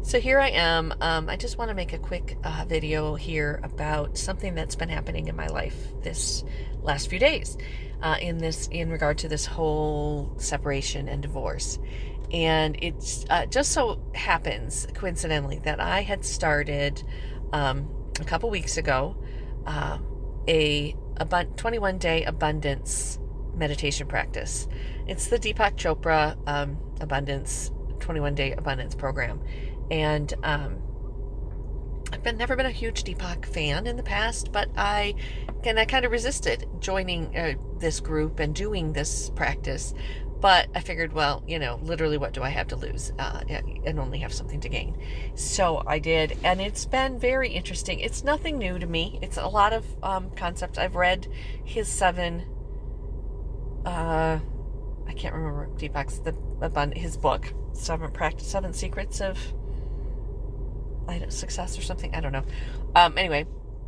So here I am. I just want to make a quick video here about something that's been happening in my life this last few days, in regard to this whole separation and divorce. And it's just so happens coincidentally that I had started a couple weeks ago a 21-day abundance meditation practice. It's the Deepak Chopra abundance 21-day abundance program. And I've never been a huge Deepak fan in the past, but I kind of resisted joining this group and doing this practice. But I figured, well, literally, what do I have to lose? And only have something to gain. So I did, and it's been very interesting. It's nothing new to me. It's a lot of concepts. I've read his 7. I can't remember Deepak's his book, 7 Secrets of Success or something. I don't know. Anyway,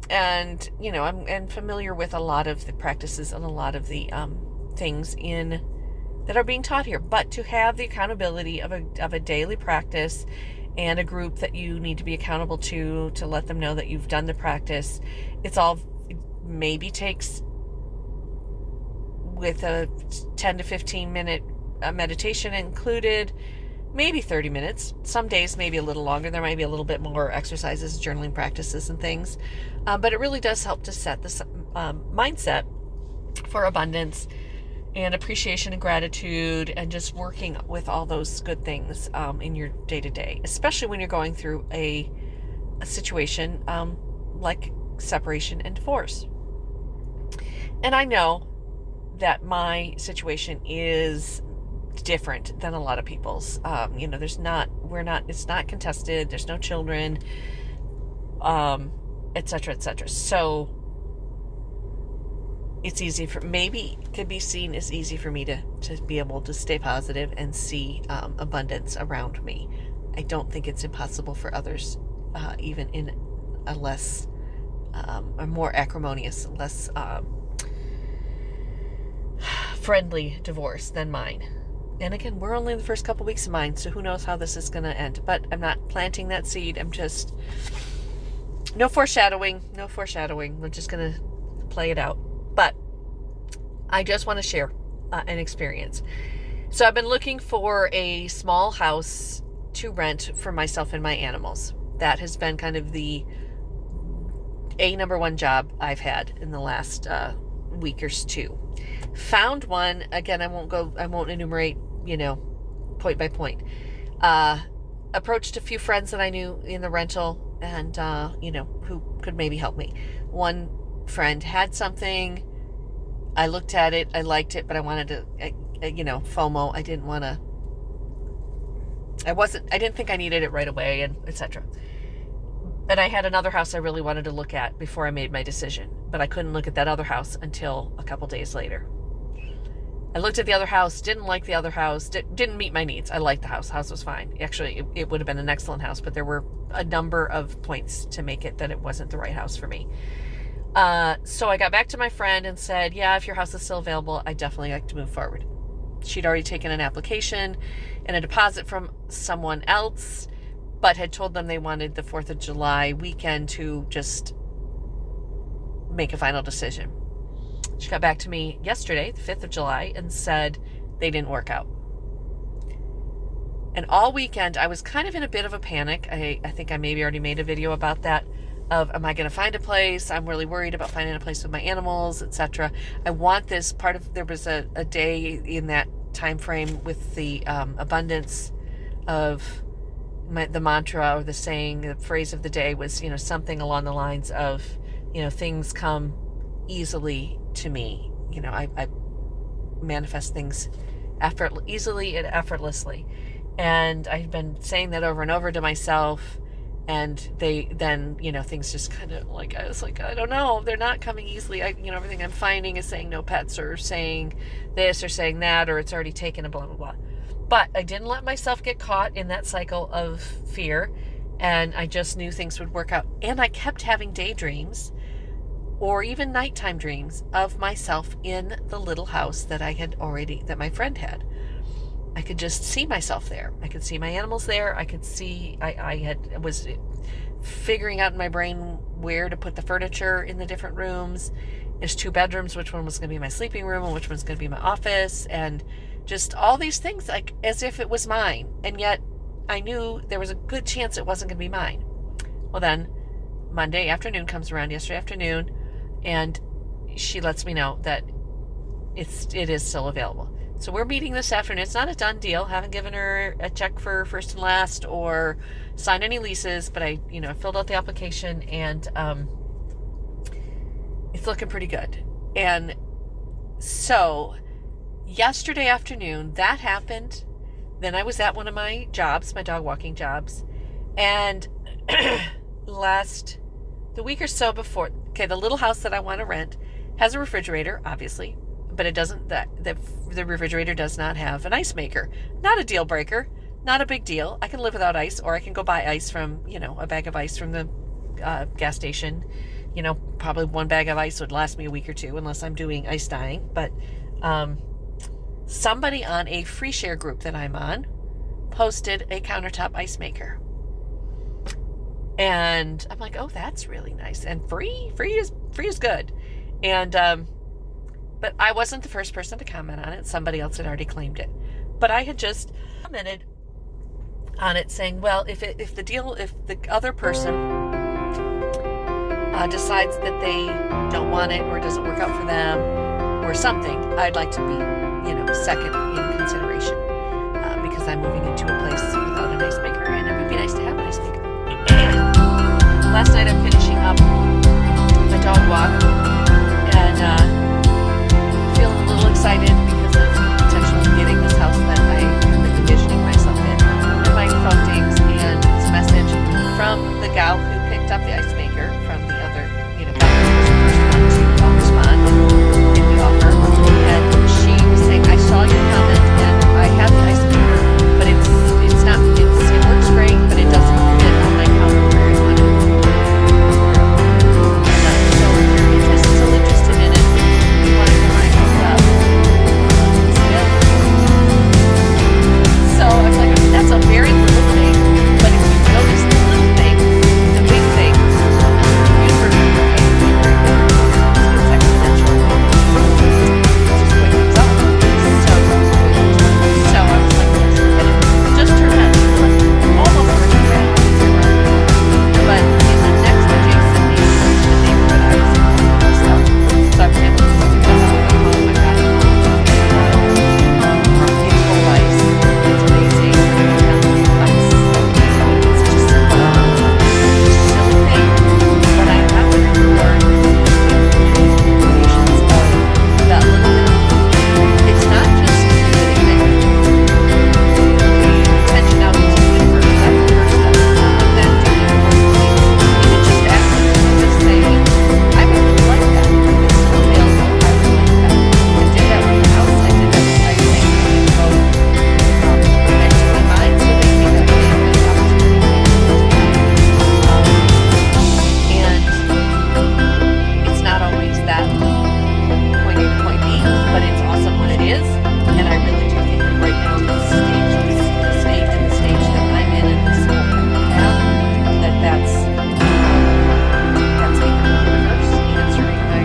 and I'm familiar with a lot of the practices and a lot of the things that are being taught here. But to have the accountability of a daily practice and a group that you need to be accountable to let them know that you've done the practice, it maybe takes, with a 10 to 15 minute meditation included, maybe 30 minutes. Some days maybe a little longer. There might be a little bit more exercises, journaling practices and things. But it really does help to set the mindset for abundance and appreciation and gratitude, and just working with all those good things in your day-to-day, especially when you're going through a situation like separation and divorce. And I know that my situation is different than a lot of people's. It's not contested, there's no children, etc., etc. So it's easy could be seen as easy for me to be able to stay positive and see abundance around me. I don't think it's impossible for others, even in a less, a more acrimonious, less friendly divorce than mine. And again, we're only in the first couple weeks of mine, so who knows how this is going to end. But I'm not planting that seed. I'm just, no foreshadowing. We're just going to play it out. But I just want to share an experience. So I've been looking for a small house to rent for myself and my animals. That has been kind of the number one job I've had in the last week or two. Found one. Again, I won't enumerate, point by point. Approached a few friends that I knew in the rental and, who could maybe help me. One friend had something. I looked at it. I liked it, but I wanted to, FOMO. I didn't think I needed it right away, and etc. And I had another house I really wanted to look at before I made my decision, but I couldn't look at that other house until a couple days later. I looked at the other house, didn't like the other house, didn't meet my needs. I liked the house. The house was fine. Actually, it would have been an excellent house, but there were a number of points to make it that it wasn't the right house for me. So I got back to my friend and said, yeah, if your house is still available, I'd definitely like to move forward. She'd already taken an application and a deposit from someone else, but had told them they wanted the 4th of July weekend to just make a final decision. She got back to me yesterday, the 5th of July, and said they didn't work out. And all weekend, I was kind of in a bit of a panic. I think I maybe already made a video about that, of, am I going to find a place? I'm really worried about finding a place with my animals, etc. I want this part of, there was a day in that time frame with the abundance of the mantra or the saying, the phrase of the day was, something along the lines of, things come easily to me. I manifest things easily and effortlessly. And I've been saying that over and over to myself. And things just kind of I was like, I don't know, they're not coming easily. Everything I'm finding is saying no pets, or saying this or saying that, or it's already taken, and blah, blah, blah. But I didn't let myself get caught in that cycle of fear. And I just knew things would work out. And I kept having daydreams or even nighttime dreams of myself in the little house that my friend had. I could just see myself there. I could see my animals there. I could see, was figuring out in my brain where to put the furniture in the different rooms. There's 2 bedrooms, which one was going to be my sleeping room and which one's going to be my office, and just all these things like as if it was mine. And yet I knew there was a good chance it wasn't going to be mine. Well, then Monday afternoon comes around, yesterday afternoon, and she lets me know that it is still available. So we're meeting this afternoon. It's not a done deal. Haven't given her a check for first and last or signed any leases, but I filled out the application, and it's looking pretty good. And so yesterday afternoon, that happened. Then I was at one of my jobs, my dog walking jobs, and the week or so before, the little house that I want to rent has a refrigerator, obviously, but it doesn't, the refrigerator does not have an ice maker. Not a deal breaker, not a big deal. I can live without ice, or I can go buy ice from, a bag of ice from the gas station. Probably one bag of ice would last me a week or 2 unless I'm doing ice dyeing. But somebody on a free share group that I'm on posted a countertop ice maker. And I'm like, oh, that's really nice. And free is good. And, but I wasn't the first person to comment on it. Somebody else had already claimed it. But I had just commented on it saying, well, if the other person decides that they don't want it or it doesn't work out for them or something, I'd like to be, second in consideration because I'm moving into a place without an ice maker, and it would be nice to have an ice maker. Last night I'm finishing up my dog walk and feeling a little excited because of the potential of getting this house that I have been envisioning myself in. And my phone dings, and it's a message from the gal who picked up the ice maker from the other, gal who was the first one to respond and give the offer. And she was saying, I saw your comment and I have the ice maker, but it works great, but it doesn't fit on my counter where I want it. So if you're still interested in it, you want to come right up. So I was like, that's a very little thing, but if you notice the little things, the big things, universally it's exponential. It's just the way it comes up. So I was like, and it just turned out to be almost perfect. But in the next adjacent neighborhood, I was in. So I was able to just do that. Oh my God. It's full of ice. It's amazing. Ice. It's just a silly thing. But I happen to learn implications of that little bit. It's not just getting there. The intentionality to do it first. That's the first step. But then doing it perfectly. Even just asking, just saying, I would really like that. If it's still available, I would like that. I did that with the house. I did that with ice making. Both meant to be mine, so they came back in and the opportunity and it's not always that point A to point B, but it's awesome when it is. And I really do think that right now the stage that I'm in this whole path, that's the universe answering my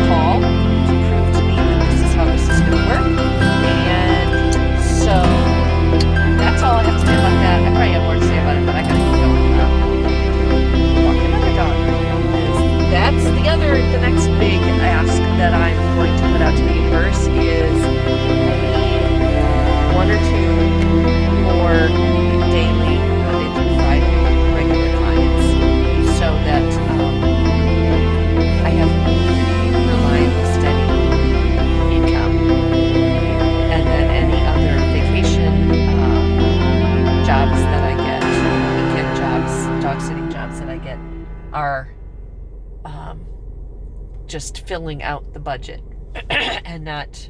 call to prove to me that this is how this is going to work. And so that's all I have to say about that. I probably have more to say about it, but I gotta keep going. Walk another dog. That's the next big ask that I'm going to put out to the universe is I need 1 or 2 more daily, Monday through Friday, regular clients so that I have reliable, steady income. And then any other vacation jobs that I get, weekend jobs, dog sitting jobs that I get are just filling out the budget and not,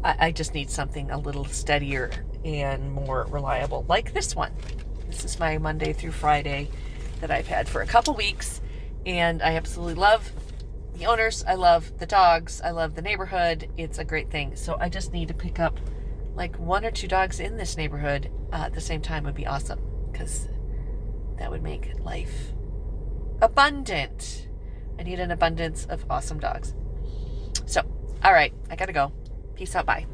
I just need something a little steadier and more reliable like this one. This is my Monday through Friday that I've had for a couple weeks, and I absolutely love the owners, I love the dogs, I love the neighborhood. It's a great thing. So I just need to pick up like 1 or 2 dogs in this neighborhood at the same time would be awesome, because that would make life abundant. I need an abundance of awesome dogs. So, all right, I gotta go. Peace out, bye.